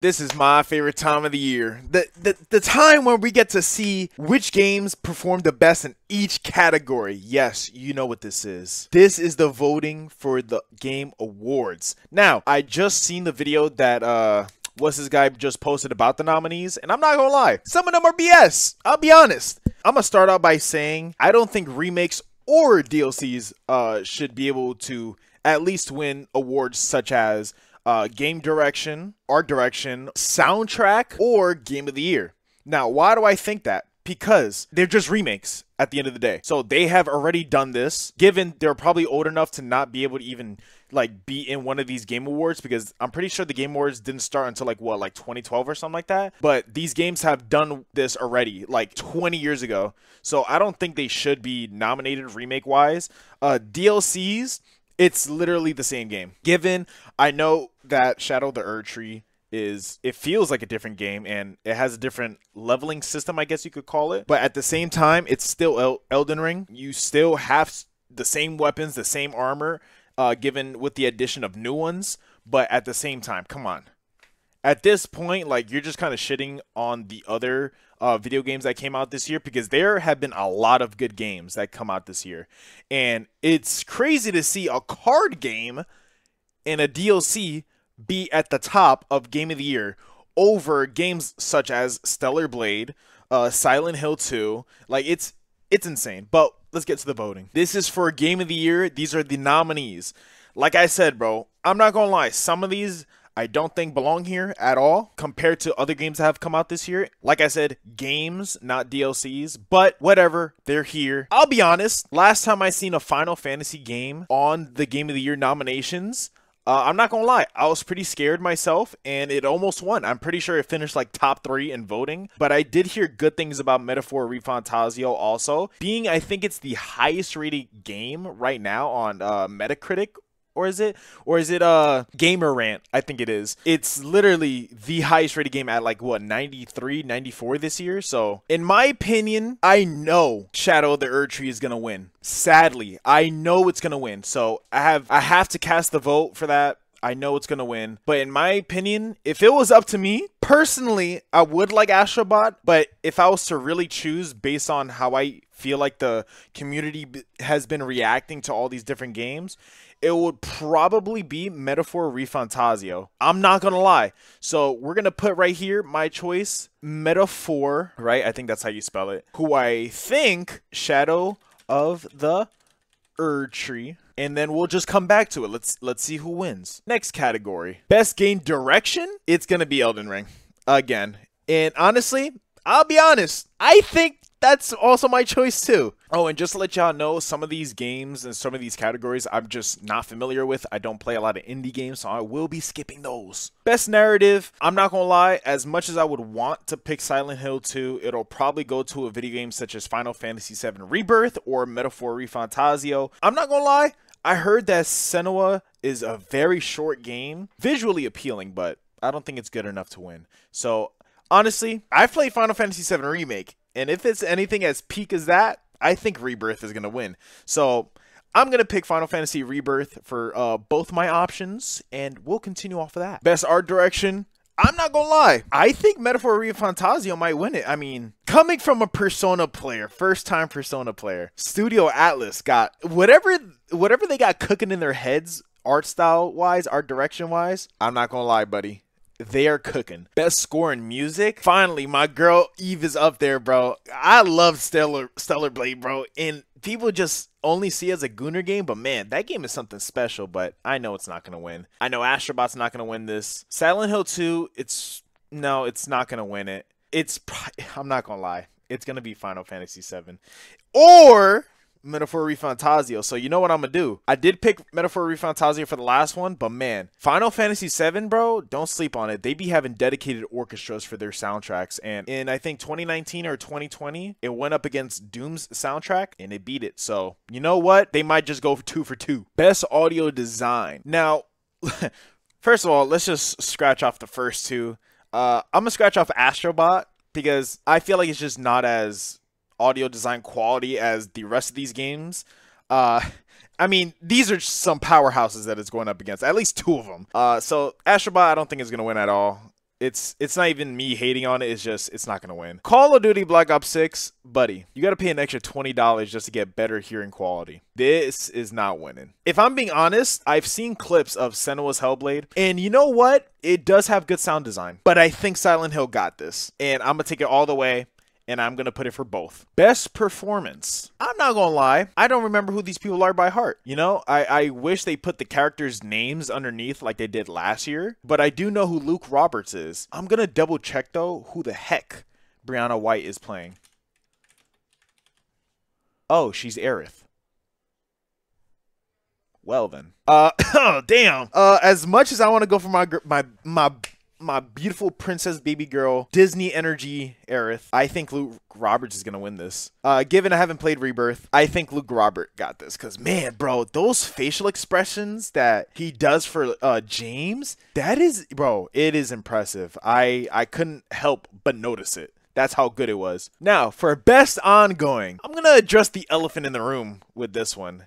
This is my favorite time of the year. The time when we get to see which games perform the best in each category. Yes, you know what this is. This is the voting for the game awards. Now, I just seen the video that what's this guy just posted about the nominees, and I'm not gonna lie, some of them are BS. I'll be honest. I'm gonna start out by saying I don't think remakes or DLCs should be able to at least win awards such as game direction, art direction, soundtrack, or game of the year. Now, why do I think that? Because they're just remakes at the end of the day. So they have already done this, given they're probably old enough to not be able to even like be in one of these game awards, because I'm pretty sure the game awards didn't start until like 2012 or something like that. But these games have done this already like 20 years ago. So I don't think they should be nominated remake wise. DLCs, it's literally the same game. Given I know that Shadow the Erdtree it feels like a different game and it has a different leveling system, I guess you could call it. But at the same time, it's still Elden Ring. You still have the same weapons, the same armor, given with the addition of new ones. But at the same time, come on. At this point, like, you're just kind of shitting on the other video games that came out this year, because there have been a lot of good games that come out this year. And it's crazy to see a card game and a DLC be at the top of Game of the Year over games such as Stellar Blade, Silent Hill 2. Like, it's insane. But let's get to the voting. This is for Game of the Year. These are the nominees. Like I said, bro, I'm not gonna lie. Some of these I don't think belong here at all compared to other games that have come out this year. Like I said, games, not DLCs, but whatever, they're here. I'll be honest, last time I seen a Final Fantasy game on the Game of the Year nominations, I'm not gonna lie, I was pretty scared myself, and it almost won. I'm pretty sure it finished like top 3 in voting, but I did hear good things about Metaphor ReFantazio also, being I think it's the highest rated game right now on Metacritic. Or is it Gamer Rant? I think it is. It's literally the highest rated game at like what, 93, 94 this year. So in my opinion, I know Shadow of the Erdtree is gonna win. Sadly, I know it's gonna win. So I have to cast the vote for that. I know it's gonna win. But in my opinion, if it was up to me, personally, I would like Astrobot. But if I was to really choose based on how I feel like the community has been reacting to all these different games, it would probably be Metaphor ReFantazio. I'm not gonna lie. So we're gonna put right here my choice, Metaphor, right? I think that's how you spell it. Who I think Shadow of the Erdtree, and then we'll just come back to it. Let's see who wins. Next category, best game direction. It's gonna be Elden Ring again. And honestly, I'll be honest, I think that's also my choice too. Oh, and just to let y'all know, some of these games and some of these categories I'm just not familiar with. I don't play a lot of indie games, so I will be skipping those. Best narrative, I'm not gonna lie, as much as I would want to pick Silent Hill 2, it'll probably go to a video game such as Final Fantasy VII Rebirth or Metaphor ReFantazio. I'm not gonna lie, I heard that Senua is a very short game, visually appealing, but I don't think it's good enough to win. So honestly, I've played Final Fantasy VII Remake, and if it's anything as peak as that, I think Rebirth is going to win. So I'm going to pick Final Fantasy Rebirth for both my options, and we'll continue off of that. Best art direction, I'm not going to lie, I think Metaphor ReFantazio might win it. I mean, coming from a Persona player, first-time Persona player, Studio Atlas got whatever they got cooking in their heads, art style-wise, art direction-wise, I'm not going to lie, buddy. They are cooking. Best score in music. Finally, my girl Eve is up there, bro. I love Stellar Blade, bro. And people just only see it as a Gooner game, but man, that game is something special. But I know it's not gonna win. I know Astrobot's not gonna win this. Silent Hill 2, it's not gonna win it. I'm not gonna lie. It's gonna be Final Fantasy VII or Metaphor ReFantazio. So you know what I'm gonna do? I did pick Metaphor ReFantazio for the last one, but man, Final Fantasy VII, bro, don't sleep on it. They be having dedicated orchestras for their soundtracks, and in I think 2019 or 2020, it went up against Doom's soundtrack and it beat it. So you know what? They might just go for 2 for 2. Best audio design. Now, first of all, let's just scratch off the first two. I'm gonna scratch off Astrobot because I feel like it's just not as audio design quality as the rest of these games. I mean, these are some powerhouses that it's going up against, at least 2 of them. So Astrobot, I don't think is going to win at all. It's not even me hating on it. It's just, it's not going to win. Call of Duty Black Ops 6, buddy, you got to pay an extra $20 just to get better hearing quality. This is not winning. If I'm being honest, I've seen clips of Senua's Hellblade, and you know what? It does have good sound design, but I think Silent Hill got this, and I'm going to take it all the way. And I'm going to put it for both. Best performance. I'm not going to lie. I don't remember who these people are by heart. You know, I wish they put the characters' names underneath like they did last year. But I do know who Luke Roberts is. I'm going to double check, though, who the heck Brianna White is playing. Oh, she's Aerith. Well, then. Oh, damn. As much as I want to go for my beautiful princess baby girl, Disney energy Aerith, I think Luke Roberts is going to win this. Given I haven't played Rebirth, I think Luke Robert got this. Because, man, bro, those facial expressions that he does for James, that is, bro, it is impressive. I couldn't help but notice it. That's how good it was. Now, for best ongoing, I'm going to address the elephant in the room with this one.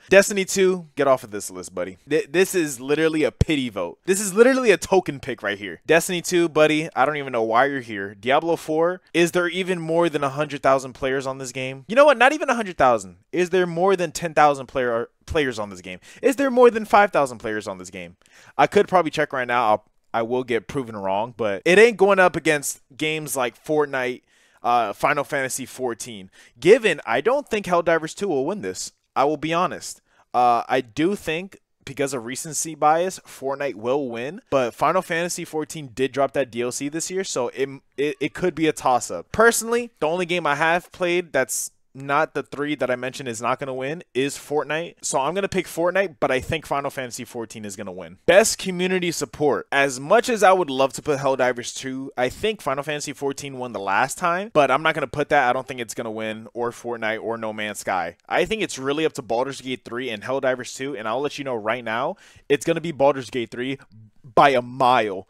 Destiny 2, get off of this list, buddy. This is literally a pity vote. This is literally a token pick right here. Destiny 2, buddy, I don't even know why you're here. Diablo 4, is there even more than 100,000 players on this game? You know what? Not even 100,000. Is there more than 10,000 players on this game? Is there more than 5,000 players on this game? I could probably check right now. I will get proven wrong, but it ain't going up against games like Fortnite, Final Fantasy 14. Given, I don't think Helldivers 2 will win this. I will be honest. I do think, because of recency bias, Fortnite will win, but Final Fantasy 14 did drop that DLC this year, so it could be a toss-up. Personally, the only game I have played that's not the three that I mentioned is not going to win is Fortnite. So I'm going to pick Fortnite, but I think Final Fantasy 14 is going to win. Best community support. As much as I would love to put Helldivers 2, I think Final Fantasy 14 won the last time, but I'm not going to put that. I don't think it's going to win, or Fortnite, or No Man's Sky. I think it's really up to Baldur's Gate 3 and Helldivers 2, and I'll let you know right now, it's going to be Baldur's Gate 3 by a mile.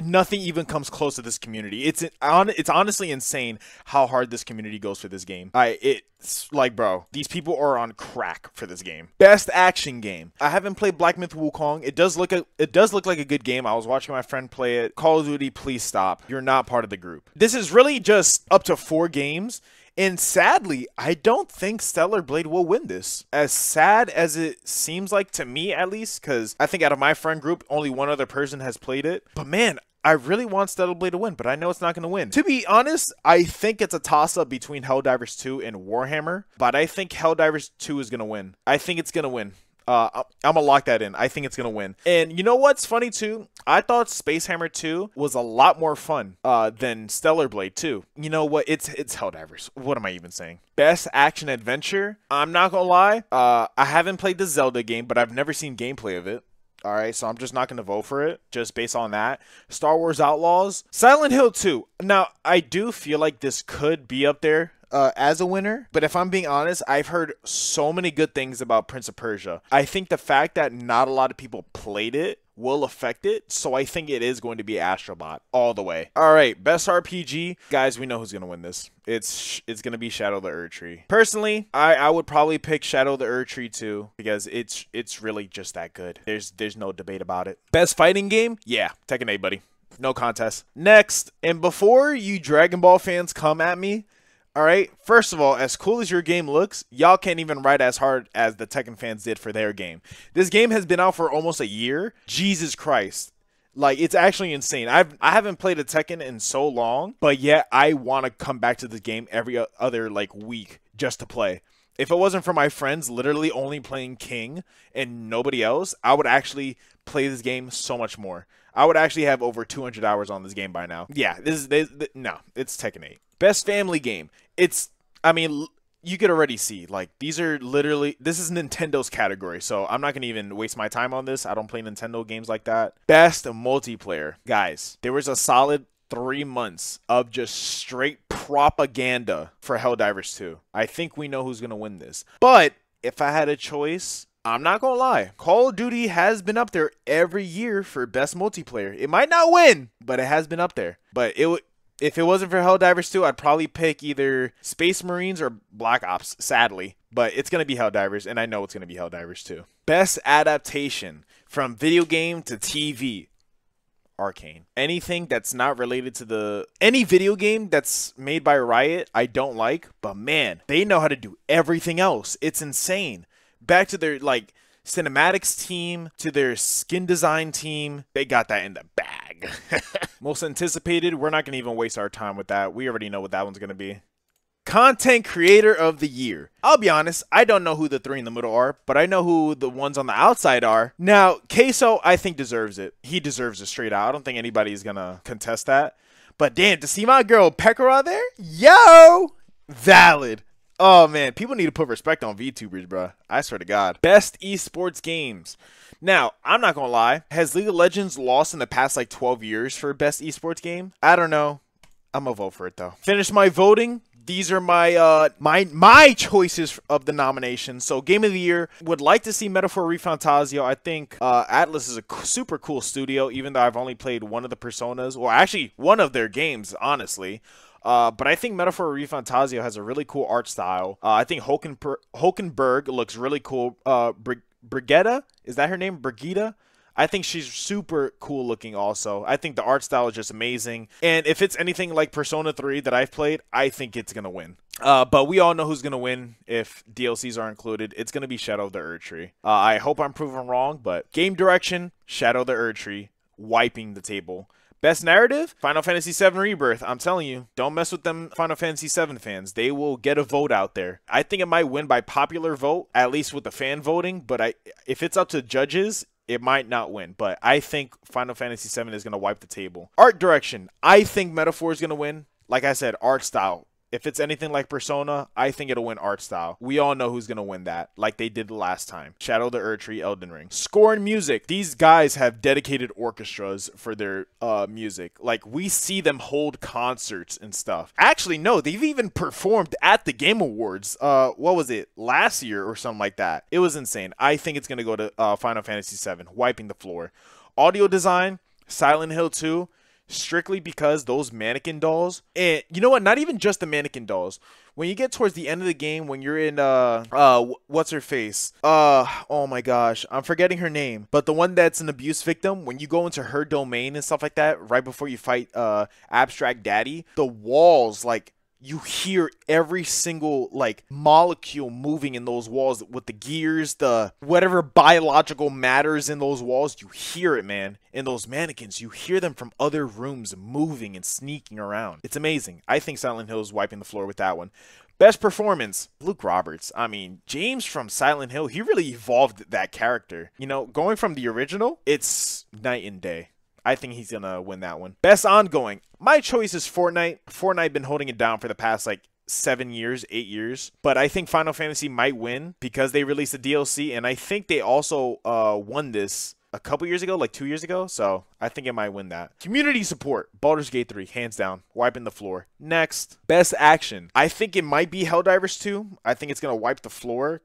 Nothing even comes close to this community. It's honestly insane how hard this community goes for this game. It's like, bro, these people are on crack for this game. Best action game. I haven't played Black Myth Wukong. It does look like a good game. I was watching my friend play it. Call of Duty, please stop. You're not part of the group. This is really just up to 4 games. And sadly, I don't think Stellar Blade will win this. As sad as it seems like to me, at least, because I think out of my friend group, only one other person has played it. But man, I really want Stellar Blade to win, but I know it's not going to win. To be honest, I think it's a toss-up between Helldivers 2 and Warhammer, but I think Helldivers 2 is going to win. I think it's going to win. I'm going to lock that in. I think it's going to win. And you know what's funny, too? I thought Space Hammer 2 was a lot more fun than Stellar Blade 2. You know what? It's Helldivers. What am I even saying? Best action adventure? I'm not going to lie. I haven't played the Zelda game, but I've never seen gameplay of it. All right, so I'm just not going to vote for it, just based on that. Star Wars Outlaws. Silent Hill 2. Now, I do feel like this could be up there as a winner, but if I'm being honest, I've heard so many good things about Prince of Persia. I think the fact that not a lot of people played it will affect it, so I think it is going to be Astrobot all the way. All right, best RPG. Guys, we know who's going to win this. It's going to be Shadow the Erdtree. Personally, I would probably pick Shadow the Erdtree too, because it's really just that good. There's no debate about it. Best fighting game? Yeah, Tekken 8, buddy. No contest. Next, and before you Dragon Ball fans come at me, all right, first of all, as cool as your game looks, y'all can't even ride as hard as the Tekken fans did for their game. This game has been out for almost a year. Jesus Christ. Like, it's actually insane. I haven't played a Tekken in so long, but yet I want to come back to the game every other, like, week just to play. If it wasn't for my friends literally only playing King and nobody else, I would actually play this game so much more. I would actually have over 200 hours on this game by now. Yeah, no, it's Tekken 8. Best family game. I mean, you could already see, like, these are literally, this is Nintendo's category, so I'm not going to even waste my time on this. I don't play Nintendo games like that. Best multiplayer. Guys, there was a solid 3 months of just straight propaganda for Helldivers 2. I think we know who's going to win this. But if I had a choice, I'm not going to lie. Call of Duty has been up there every year for best multiplayer. It might not win, but it has been up there. But if it wasn't for Helldivers 2, I'd probably pick either Space Marines or Black Ops, sadly. But it's going to be Helldivers, and I know it's going to be Helldivers 2. Best adaptation from video game to TV. Arcane. Anything that's not related to any video game that's made by Riot, I don't like. But man, they know how to do everything else. It's insane. Back to their like cinematics team, to their skin design team, they got that in the bag. Most anticipated, we're not going to even waste our time with that. We already know what that one's going to be. Content Creator of the Year. I'll be honest, I don't know who the three in the middle are, but I know who the ones on the outside are. Now, Queso, I think deserves it. He deserves it straight out. I don't think anybody's going to contest that. But damn, to see my girl Pekora there? Yo! Valid. Oh, man. People need to put respect on VTubers, bro. I swear to God. Best esports games. Now, I'm not going to lie. Has League of Legends lost in the past, like, 12 years for best esports game? I don't know. I'm going to vote for it, though. Finish my voting. These are my my choices of the nominations. So, Game of the Year, would like to see Metaphor ReFantazio. I think Atlas is a super cool studio, even though I've only played one of the Personas. Well, actually, one of their games, honestly. But I think Metaphor ReFantazio has a really cool art style. I think Hulkenberg looks really cool. Brigitta, is that her name? Brigitta? I think she's super cool looking also. I think the art style is just amazing. And if it's anything like Persona 3 that I've played, I think it's going to win. But we all know who's going to win if DLCs are included. It's going to be Shadow of the Erdtree. I hope I'm proven wrong, but game direction, Shadow of the Erdtree, wiping the table. Best narrative, Final Fantasy VII Rebirth. I'm telling you, don't mess with them Final Fantasy VII fans. They will get a vote out there. I think it might win by popular vote, at least with the fan voting. But if it's up to judges, it might not win. But I think Final Fantasy VII is going to wipe the table. Art direction, I think Metaphor is going to win. Like I said, art style. If it's anything like Persona, I think it'll win art style. We all know who's going to win that, like they did the last time. Shadow of the Erdtree, Elden Ring. Score and music. These guys have dedicated orchestras for their music. Like, we see them hold concerts and stuff. Actually, no, they've even performed at the Game Awards. What was it? Last year or something like that. It was insane. I think it's going to go to Final Fantasy VII, wiping the floor. Audio design, Silent Hill 2. Strictly because those mannequin dolls, and you know what, not even just the mannequin dolls, when you get towards the end of the game, when you're in what's her face, oh my gosh, I'm forgetting her name, but the one that's an abuse victim, when you go into her domain and stuff like that right before you fight Abstract Daddy, the walls, like, you hear every single, like, molecule moving in those walls with the gears, the whatever biological matters in those walls. You hear it, man. In those mannequins, you hear them from other rooms moving and sneaking around. It's amazing. I think Silent Hill is wiping the floor with that one. Best performance, Luke Roberts. I mean, James from Silent Hill, he really evolved that character. You know, going from the original, it's night and day. I think he's going to win that one. Best ongoing. My choice is Fortnite. Fortnite been holding it down for the past, like, 7 years, 8 years. But I think Final Fantasy might win because they released a DLC. And I think they also won this a couple years ago, like 2 years ago. So I think it might win that. Community support. Baldur's Gate 3, hands down. Wiping the floor. Next. Best action. I think it might be Helldivers 2. I think it's going to wipe the floor.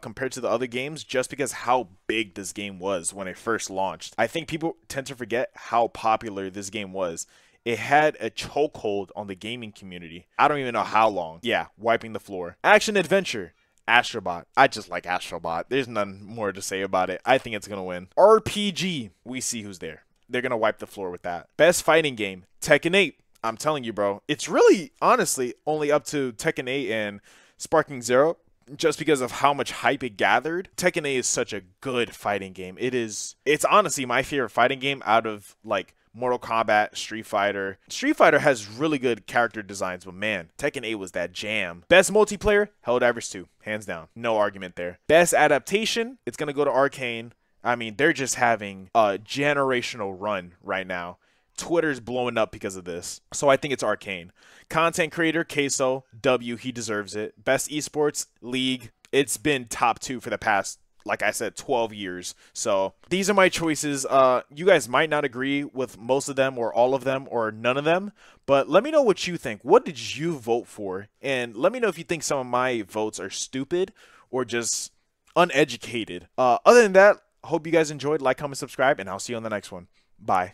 Compared to the other games, just because how big this game was when it first launched. I think people tend to forget how popular this game was. It had a chokehold on the gaming community. I don't even know how long. Yeah, wiping the floor. Action adventure. Astrobot. I just like Astrobot. There's none more to say about it. I think it's going to win. RPG. We see who's there. They're going to wipe the floor with that. Best fighting game. Tekken 8. I'm telling you, bro. It's really, honestly, only up to Tekken 8 and Sparking Zero. Just because of how much hype it gathered. Tekken 8 is such a good fighting game. It's honestly my favorite fighting game out of, like, Mortal Kombat, Street Fighter. Street Fighter has really good character designs, but man, Tekken 8 was that jam. Best multiplayer, Helldivers 2, hands down. No argument there. Best adaptation, it's going to go to Arcane. I mean, they're just having a generational run right now. Twitter's blowing up because of this. So I think it's Arcane. Content creator, Queso, W, he deserves it. Best esports, League. It's been top 2 for the past, like I said, 12 years. So these are my choices. You guys might not agree with most of them or all of them or none of them, but let me know what you think. What did you vote for? And let me know if you think some of my votes are stupid or just uneducated. Other than that, hope you guys enjoyed. Like, comment, subscribe, and I'll see you on the next one. Bye.